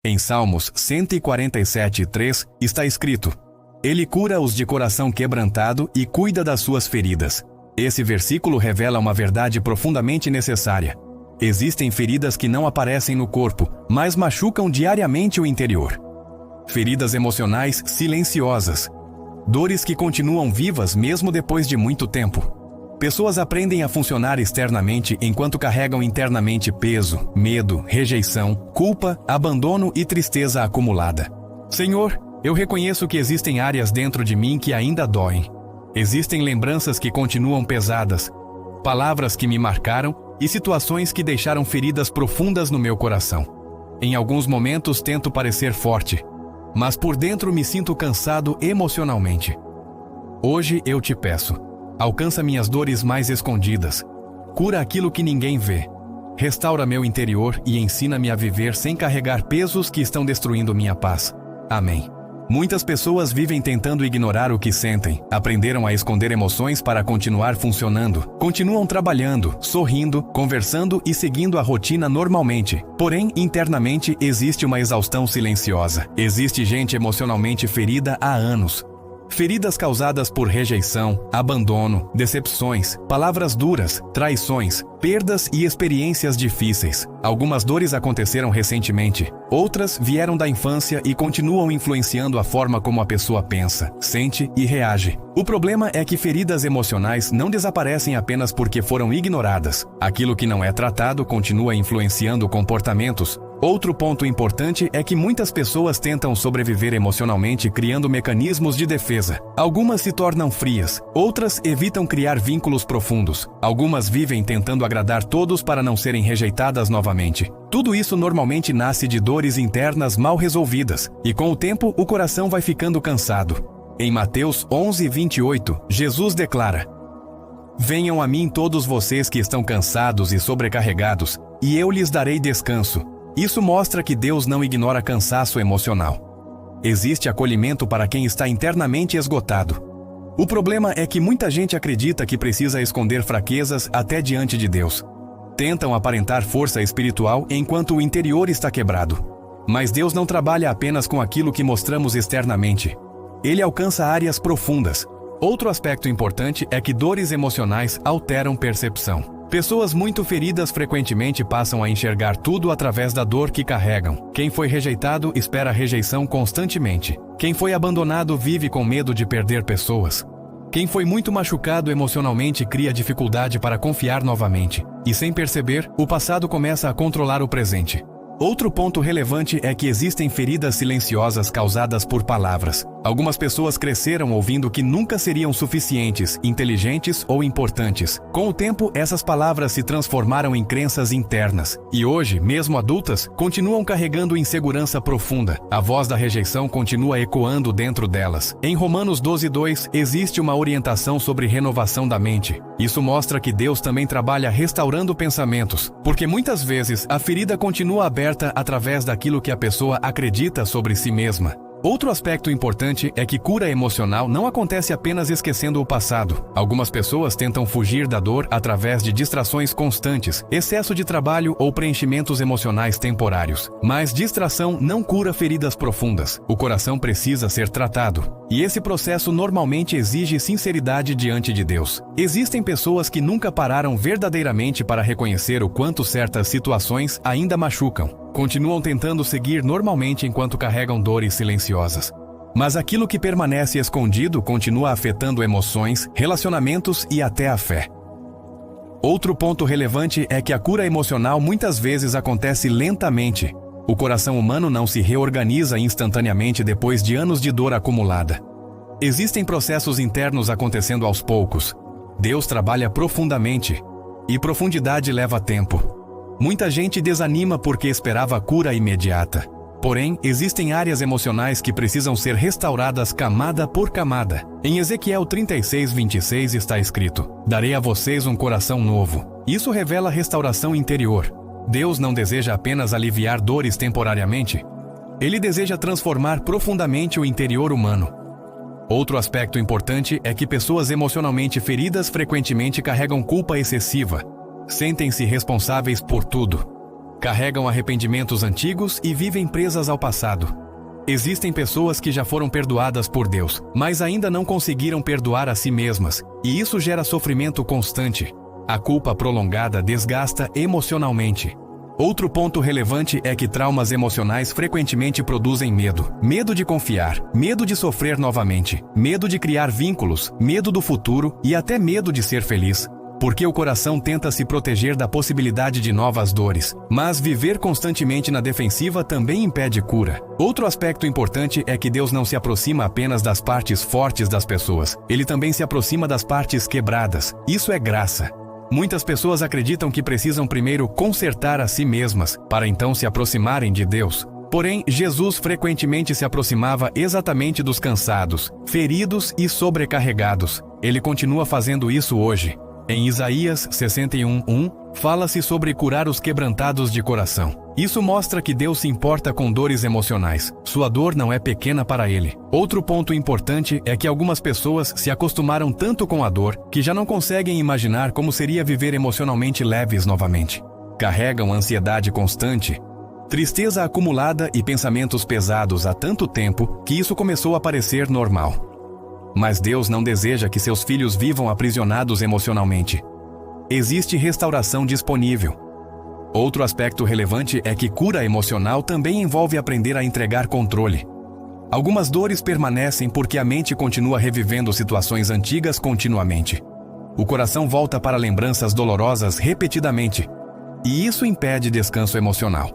Em Salmos 147:3 está escrito: Ele cura os de coração quebrantado e cuida das suas feridas. Esse versículo revela uma verdade profundamente necessária. Existem feridas que não aparecem no corpo, mas machucam diariamente o interior. Feridas emocionais silenciosas. Dores que continuam vivas mesmo depois de muito tempo. Pessoas aprendem a funcionar externamente enquanto carregam internamente peso, medo, rejeição, culpa, abandono e tristeza acumulada. Senhor, eu reconheço que existem áreas dentro de mim que ainda doem. Existem lembranças que continuam pesadas, palavras que me marcaram e situações que deixaram feridas profundas no meu coração. Em alguns momentos tento parecer forte, mas por dentro me sinto cansado emocionalmente. Hoje eu te peço, alcança minhas dores mais escondidas, cura aquilo que ninguém vê, restaura meu interior e ensina-me a viver sem carregar pesos que estão destruindo minha paz. Amém. Muitas pessoas vivem tentando ignorar o que sentem, aprenderam a esconder emoções para continuar funcionando, continuam trabalhando, sorrindo, conversando e seguindo a rotina normalmente. Porém, internamente existe uma exaustão silenciosa. Existe gente emocionalmente ferida há anos. Feridas causadas por rejeição, abandono, decepções, palavras duras, traições, perdas e experiências difíceis. Algumas dores aconteceram recentemente, outras vieram da infância e continuam influenciando a forma como a pessoa pensa, sente e reage. O problema é que feridas emocionais não desaparecem apenas porque foram ignoradas. Aquilo que não é tratado continua influenciando comportamentos. Outro ponto importante é que muitas pessoas tentam sobreviver emocionalmente criando mecanismos de defesa. Algumas se tornam frias, outras evitam criar vínculos profundos. Algumas vivem tentando agradar todos para não serem rejeitadas novamente. Tudo isso normalmente nasce de dores internas mal resolvidas, e com o tempo o coração vai ficando cansado. Em Mateus 11:28, Jesus declara: Venham a mim todos vocês que estão cansados e sobrecarregados, e eu lhes darei descanso. Isso mostra que Deus não ignora cansaço emocional. Existe acolhimento para quem está internamente esgotado. O problema é que muita gente acredita que precisa esconder fraquezas até diante de Deus. Tentam aparentar força espiritual enquanto o interior está quebrado. Mas Deus não trabalha apenas com aquilo que mostramos externamente. Ele alcança áreas profundas. Outro aspecto importante é que dores emocionais alteram percepção. Pessoas muito feridas frequentemente passam a enxergar tudo através da dor que carregam. Quem foi rejeitado espera rejeição constantemente. Quem foi abandonado vive com medo de perder pessoas. Quem foi muito machucado emocionalmente cria dificuldade para confiar novamente. E sem perceber, o passado começa a controlar o presente. Outro ponto relevante é que existem feridas silenciosas causadas por palavras. Algumas pessoas cresceram ouvindo que nunca seriam suficientes, inteligentes ou importantes. Com o tempo, essas palavras se transformaram em crenças internas. E hoje, mesmo adultas, continuam carregando insegurança profunda. A voz da rejeição continua ecoando dentro delas. Em Romanos 12:2, existe uma orientação sobre renovação da mente. Isso mostra que Deus também trabalha restaurando pensamentos, porque muitas vezes a ferida continua aberta através daquilo que a pessoa acredita sobre si mesma. Outro aspecto importante é que cura emocional não acontece apenas esquecendo o passado. Algumas pessoas tentam fugir da dor através de distrações constantes, excesso de trabalho ou preenchimentos emocionais temporários. Mas distração não cura feridas profundas. O coração precisa ser tratado. E esse processo normalmente exige sinceridade diante de Deus. Existem pessoas que nunca pararam verdadeiramente para reconhecer o quanto certas situações ainda machucam. Continuam tentando seguir normalmente enquanto carregam dores silenciosas. Mas aquilo que permanece escondido continua afetando emoções, relacionamentos e até a fé. Outro ponto relevante é que a cura emocional muitas vezes acontece lentamente. O coração humano não se reorganiza instantaneamente depois de anos de dor acumulada. Existem processos internos acontecendo aos poucos. Deus trabalha profundamente, e profundidade leva tempo. Muita gente desanima porque esperava cura imediata. Porém, existem áreas emocionais que precisam ser restauradas camada por camada. Em Ezequiel 36:26 está escrito: Darei a vocês um coração novo. Isso revela restauração interior. Deus não deseja apenas aliviar dores temporariamente. Ele deseja transformar profundamente o interior humano. Outro aspecto importante é que pessoas emocionalmente feridas frequentemente carregam culpa excessiva. Sentem-se responsáveis por tudo. carregam arrependimentos antigos e vivem presas ao passado. Existem pessoas que já foram perdoadas por Deus, mas ainda não conseguiram perdoar a si mesmas, e isso gera sofrimento constante. A culpa prolongada desgasta emocionalmente. Outro ponto relevante é que traumas emocionais frequentemente produzem medo. Medo de confiar, medo de sofrer novamente, medo de criar vínculos, medo do futuro e até medo de ser feliz. Porque o coração tenta se proteger da possibilidade de novas dores. Mas viver constantemente na defensiva também impede cura. Outro aspecto importante é que Deus não se aproxima apenas das partes fortes das pessoas. Ele também se aproxima das partes quebradas. Isso é graça. Muitas pessoas acreditam que precisam primeiro consertar a si mesmas, para então se aproximarem de Deus. Porém, Jesus frequentemente se aproximava exatamente dos cansados, feridos e sobrecarregados. Ele continua fazendo isso hoje. Em Isaías 61:1, fala-se sobre curar os quebrantados de coração. Isso mostra que Deus se importa com dores emocionais. Sua dor não é pequena para Ele. Outro ponto importante é que algumas pessoas se acostumaram tanto com a dor que já não conseguem imaginar como seria viver emocionalmente leves novamente. Carregam ansiedade constante, tristeza acumulada e pensamentos pesados há tanto tempo que isso começou a parecer normal. Mas Deus não deseja que seus filhos vivam aprisionados emocionalmente. Existe restauração disponível. Outro aspecto relevante é que cura emocional também envolve aprender a entregar controle. Algumas dores permanecem porque a mente continua revivendo situações antigas continuamente. O coração volta para lembranças dolorosas repetidamente, e isso impede descanso emocional.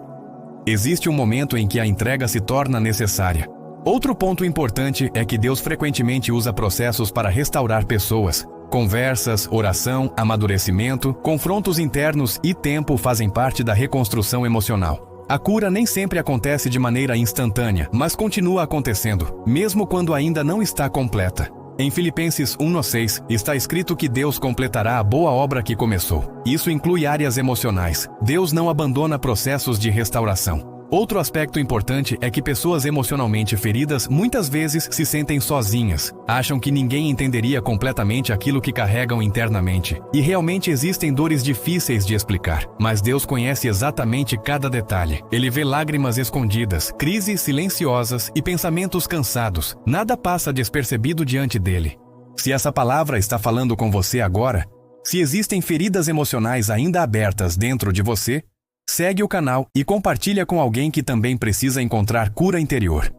Existe um momento em que a entrega se torna necessária. Outro ponto importante é que Deus frequentemente usa processos para restaurar pessoas. Conversas, oração, amadurecimento, confrontos internos e tempo fazem parte da reconstrução emocional. A cura nem sempre acontece de maneira instantânea, mas continua acontecendo, mesmo quando ainda não está completa. Em Filipenses 1:6, está escrito que Deus completará a boa obra que começou. Isso inclui áreas emocionais. Deus não abandona processos de restauração. Outro aspecto importante é que pessoas emocionalmente feridas muitas vezes se sentem sozinhas, acham que ninguém entenderia completamente aquilo que carregam internamente. E realmente existem dores difíceis de explicar, mas Deus conhece exatamente cada detalhe. Ele vê lágrimas escondidas, crises silenciosas e pensamentos cansados. Nada passa despercebido diante dele. Se essa palavra está falando com você agora, se existem feridas emocionais ainda abertas dentro de você, segue o canal e compartilha com alguém que também precisa encontrar cura interior.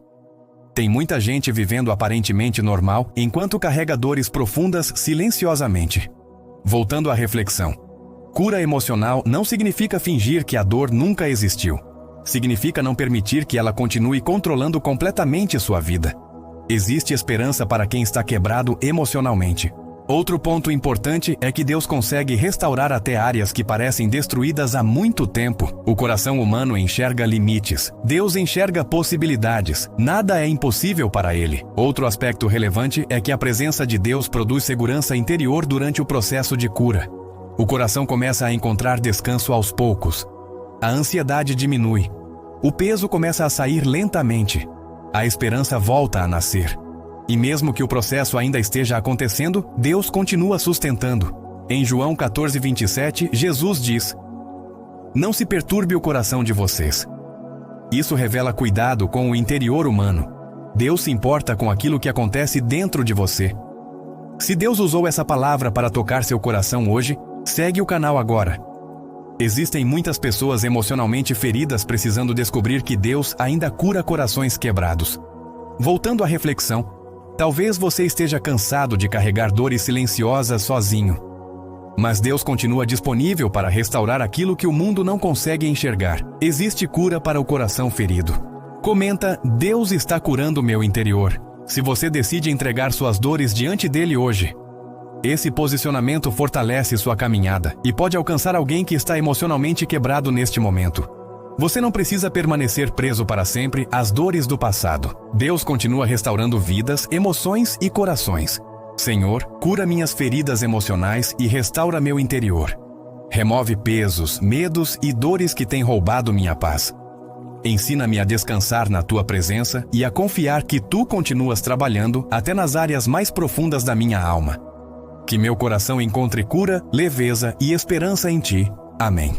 Tem muita gente vivendo aparentemente normal enquanto carrega dores profundas silenciosamente. Voltando à reflexão. Cura emocional não significa fingir que a dor nunca existiu. Significa não permitir que ela continue controlando completamente sua vida. Existe esperança para quem está quebrado emocionalmente. Outro ponto importante é que Deus consegue restaurar até áreas que parecem destruídas há muito tempo. O coração humano enxerga limites. Deus enxerga possibilidades. Nada é impossível para Ele. Outro aspecto relevante é que a presença de Deus produz segurança interior durante o processo de cura. O coração começa a encontrar descanso aos poucos. A ansiedade diminui. O peso começa a sair lentamente. A esperança volta a nascer. E mesmo que o processo ainda esteja acontecendo, Deus continua sustentando. Em João 14:27, Jesus diz: "Não se perturbe o coração de vocês." Isso revela cuidado com o interior humano. Deus se importa com aquilo que acontece dentro de você. Se Deus usou essa palavra para tocar seu coração hoje, segue o canal agora. Existem muitas pessoas emocionalmente feridas precisando descobrir que Deus ainda cura corações quebrados. Voltando à reflexão, talvez você esteja cansado de carregar dores silenciosas sozinho. Mas Deus continua disponível para restaurar aquilo que o mundo não consegue enxergar. Existe cura para o coração ferido. Comenta: "Deus está curando meu interior." Se você decide entregar suas dores diante dele hoje, esse posicionamento fortalece sua caminhada e pode alcançar alguém que está emocionalmente quebrado neste momento. Você não precisa permanecer preso para sempre às dores do passado. Deus continua restaurando vidas, emoções e corações. Senhor, cura minhas feridas emocionais e restaura meu interior. Remove pesos, medos e dores que têm roubado minha paz. Ensina-me a descansar na tua presença e a confiar que tu continuas trabalhando até nas áreas mais profundas da minha alma. Que meu coração encontre cura, leveza e esperança em ti. Amém.